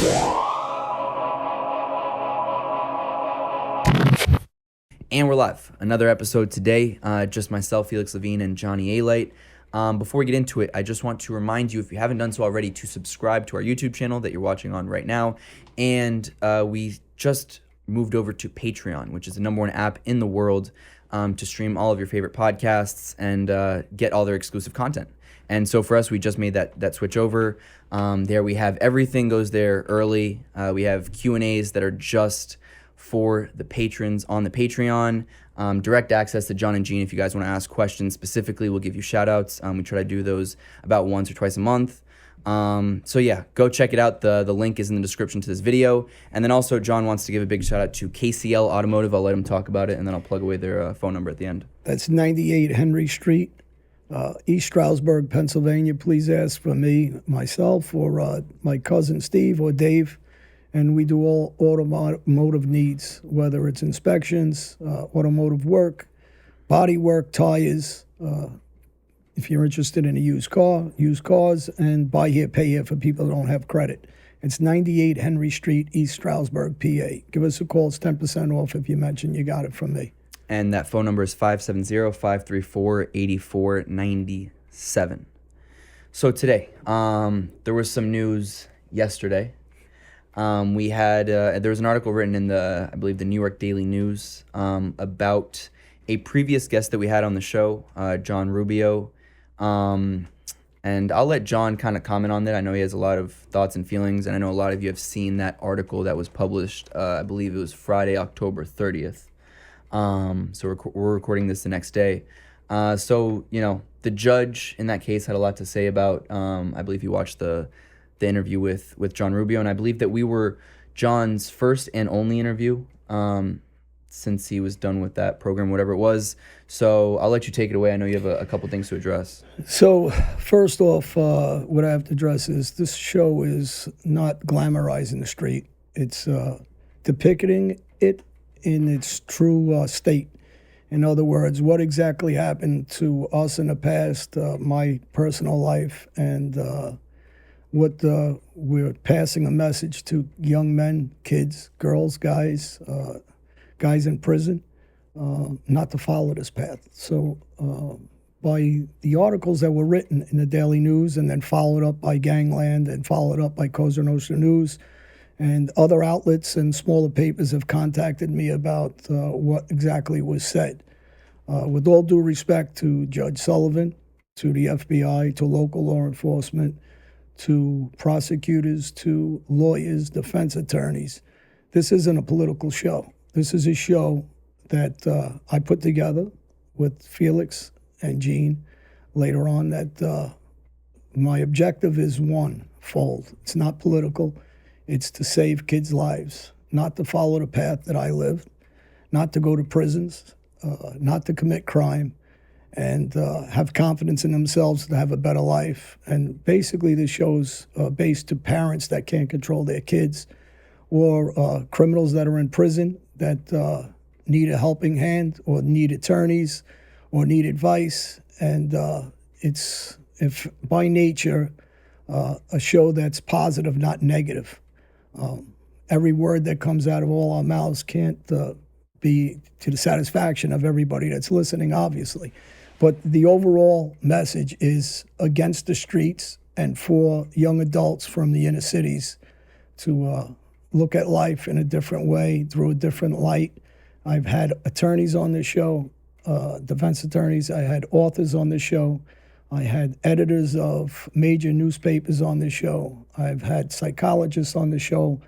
And we're live. Another episode today. Just myself, Felix Levine, and Johnny Alite. Before we get into it, I just want to remind you, if you haven't done so already, to subscribe to our YouTube channel that you're watching on right now. And we just moved over to Patreon, which is the #1 app in the world to stream all of your favorite podcasts and get all their exclusive content. And so for us, we just made that switch over. There we have everything goes there early. We have Q&As that are just for the patrons on the Patreon. Direct access to John and Gene if you guys want to ask questions specifically. We'll give you shout outs. We try to do those about once or twice a month. So yeah, go check it out. The link is in the description to this video. And then also John wants to give a big shout out to KCL Automotive. I'll let him talk about it and then I'll plug away their phone number at the end. That's 98 Henry Street, East Stroudsburg, Pennsylvania. Please ask for me, myself, or my cousin Steve or Dave. And we do all automotive needs, whether it's inspections, automotive work, body work, tires. If you're interested in a used cars, and buy here, pay here for people who don't have credit. It's 98 Henry Street, East Stroudsburg, PA. Give us a call. It's 10% off if you mention you got it from me. And that phone number is 570-534-8497. So today, there was some news yesterday. We had there was an article written in I believe the New York Daily News about a previous guest that we had on the show, John Rubeo. And I'll let John kind of comment on that. I know he has a lot of thoughts and feelings, and I know a lot of you have seen that article that was published, I believe it was Friday, October 30th. So we're recording this the next day. So, you know, the judge in that case had a lot to say about, I believe you watched the interview with John Rubeo, and I believe that we were John's first and only interview since he was done with that program, whatever it was. So I'll let you take it away. I know you have a couple things to address. So first off, what I have to address is this show is not glamorizing the street. It's depicting it in its true state. In other words, what exactly happened to us in the past, my personal life, and what we're passing a message to young men, kids, girls, guys in prison, not to follow this path. So by the articles that were written in the Daily News and then followed up by Gangland and followed up by Cosa Nostra News, and other outlets and smaller papers have contacted me about what exactly was said. With all due respect to Judge Sullivan, to the FBI, to local law enforcement, to prosecutors, to lawyers, defense attorneys. This isn't a political show. This is a show that I put together with Felix and Gene later on that my objective is one-fold. It's not political. It's to save kids' lives, not to follow the path that I lived, not to go to prisons, not to commit crime, and have confidence in themselves to have a better life. And basically this show's based to parents that can't control their kids, or criminals that are in prison that need a helping hand, or need attorneys, or need advice. And it's, if by nature, a show that's positive, not negative. Every word that comes out of all our mouths can't be to the satisfaction of everybody that's listening, obviously. But the overall message is against the streets and for young adults from the inner cities to look at life in a different way, through a different light. I've had attorneys on the show, defense attorneys. I had authors on the show. I had editors of major newspapers on the show. I've had psychologists on the show,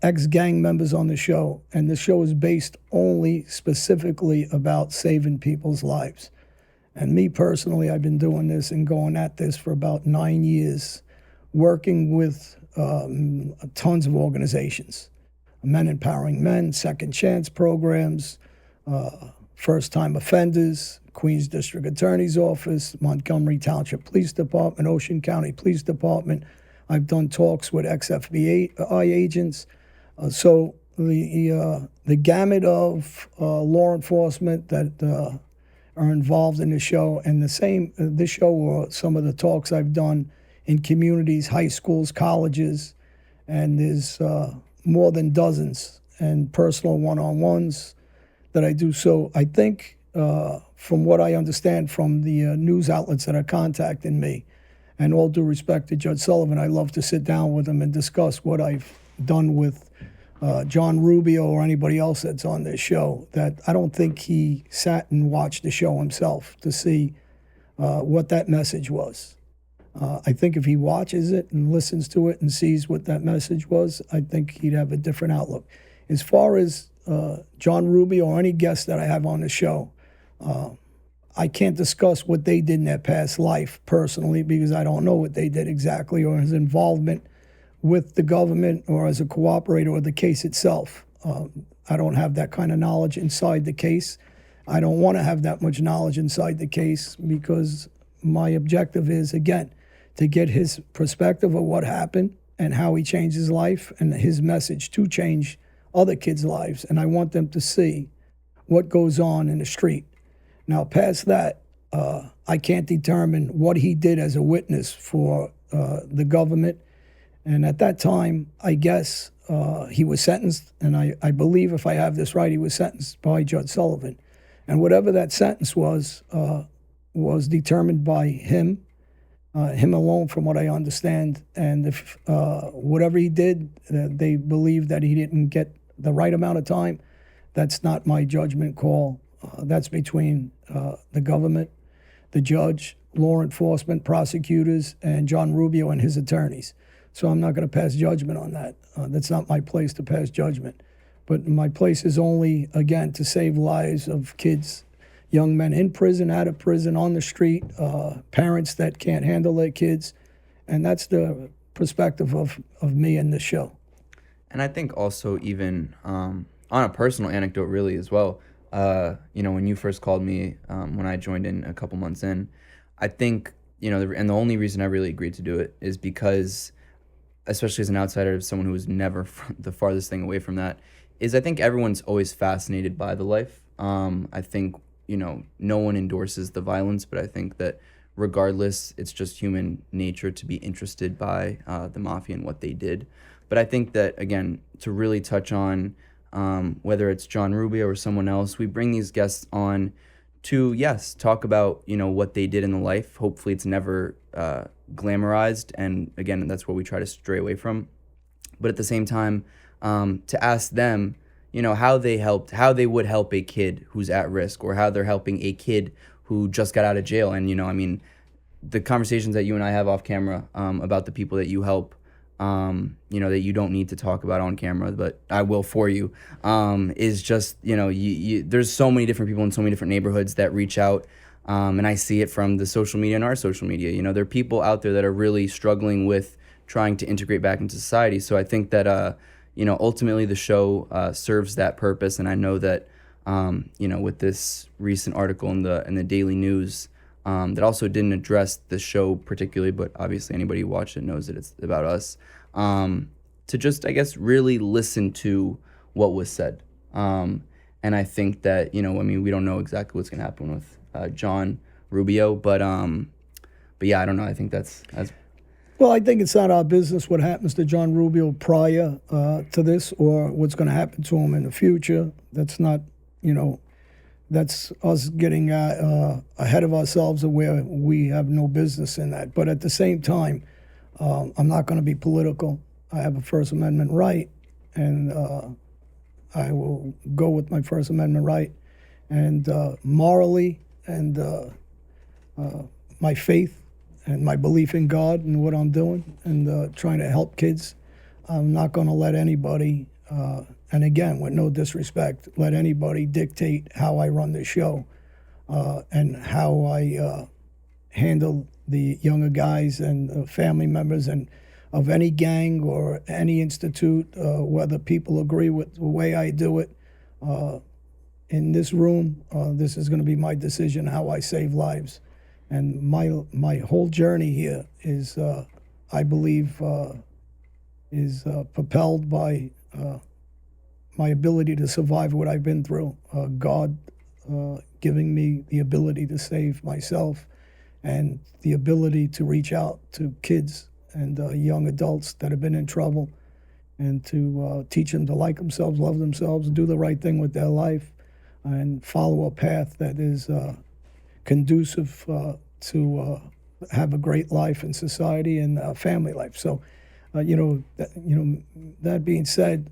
ex-gang members on the show. And the show is based only specifically about saving people's lives. And me personally, I've been doing this and going at this for about 9 years, working with tons of organizations, Men Empowering Men, Second Chance programs, first-time offenders, Queens District Attorney's Office, Montgomery Township Police Department, Ocean County Police Department. I've done talks with ex-FBI agents. So the gamut of law enforcement that are involved in the show, and this show or some of the talks I've done in communities, high schools, colleges, and there's more than dozens and personal one-on-ones that I do. So I think, from what I understand from the news outlets that are contacting me, and all due respect to Judge Sullivan, I love to sit down with him and discuss what I've done with John Rubeo or anybody else that's on this show. That I don't think he sat and watched the show himself to see what that message was. I think if he watches it and listens to it and sees what that message was, I think he'd have a different outlook. As far as John Rubio or any guest that I have on the show, I can't discuss what they did in their past life personally because I don't know what they did exactly or his involvement with the government or as a cooperator or the case itself. I don't have that kind of knowledge inside the case. I don't want to have that much knowledge inside the case because my objective is, again, to get his perspective of what happened and how he changed his life and his message to change other kids' lives. And I want them to see what goes on in the street. Now, past that, I can't determine what he did as a witness for the government. And at that time, I guess he was sentenced, and I believe, if I have this right, he was sentenced by Judge Sullivan. And whatever that sentence was determined by him alone, from what I understand. And if whatever he did, they believe that he didn't get the right amount of time, that's not my judgment call. That's between the government, the judge, law enforcement, prosecutors, and John Rubeo and his attorneys. So I'm not going to pass judgment on that. That's not my place to pass judgment. But my place is only, again, to save lives of kids, young men in prison, out of prison, on the street, parents that can't handle their kids. And that's the perspective of me in this show. And I think also even on a personal anecdote really as well, when you first called me, when I joined in a couple months in, I think, and the only reason I really agreed to do it is because, especially as an outsider, as someone who was never the farthest thing away from that, is I think everyone's always fascinated by the life. I think, no one endorses the violence, but I think that regardless, it's just human nature to be interested by the mafia and what they did. But I think that, again, to really touch on whether it's John Rubio or someone else, we bring these guests on to, yes, talk about, what they did in the life. Hopefully it's never glamorized. And again, that's what we try to stray away from. But at the same time, to ask them, how they would help a kid who's at risk, or how they're helping a kid who just got out of jail. And, the conversations that you and I have off camera about the people that you help, that you don't need to talk about on camera, but I will for you, is just, there's so many different people in so many different neighborhoods that reach out, and I see it from the social media and our social media. There are people out there that are really struggling with trying to integrate back into society. So I think that, ultimately the show serves that purpose, and I know that, with this recent article in the Daily News, that also didn't address the show particularly, but obviously anybody who watched it knows that it's about us, to just, I guess, really listen to what was said. And I think that, we don't know exactly what's going to happen with John Rubeo, but yeah, I don't know. I think that's Well, I think it's not our business what happens to John Rubeo prior to this, or what's going to happen to him in the future. That's not, that's us getting ahead of ourselves, where we have no business in that. But at the same time, I'm not going to be political. I have a First Amendment right, and I will go with my First Amendment right. And morally, and my faith, and my belief in God and what I'm doing, and trying to help kids, I'm not going to let anybody, and again, with no disrespect, let anybody dictate how I run this show, and how I handle the younger guys and family members and of any gang or any institute, whether people agree with the way I do it. In this room, this is going to be my decision how I save lives. And my whole journey here is, I believe, is propelled by my ability to survive what I've been through. God giving me the ability to save myself, and the ability to reach out to kids and young adults that have been in trouble, and to teach them to like themselves, love themselves, do the right thing with their life, and follow a path that is conducive to have a great life in society and family life. So, that being said,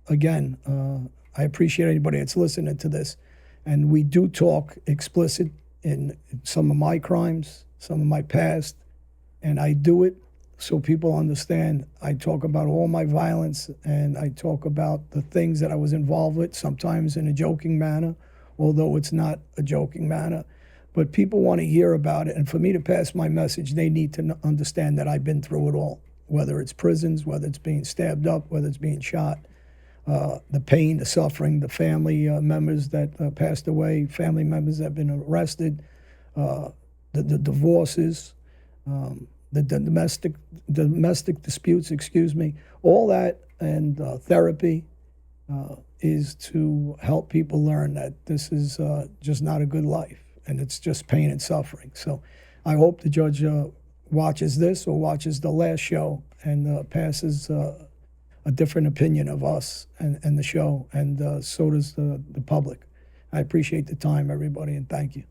again, I appreciate anybody that's listening to this, and we do talk explicit in some of my crimes, some of my past, and I do it so people understand. I talk about all my violence, and I talk about the things that I was involved with, sometimes in a joking manner, although it's not a joking manner. But people want to hear about it, and for me to pass my message, they need to understand that I've been through it all, whether it's prisons, whether it's being stabbed up, whether it's being shot, the pain, the suffering, the family members that passed away, family members that have been arrested, the divorces, the domestic disputes, excuse me, all that, and therapy is to help people learn that this is just not a good life, and it's just pain and suffering. So I hope the judge watches this or watches the last show and passes a different opinion of us and the show, and so does the public. I appreciate the time, everybody, and thank you.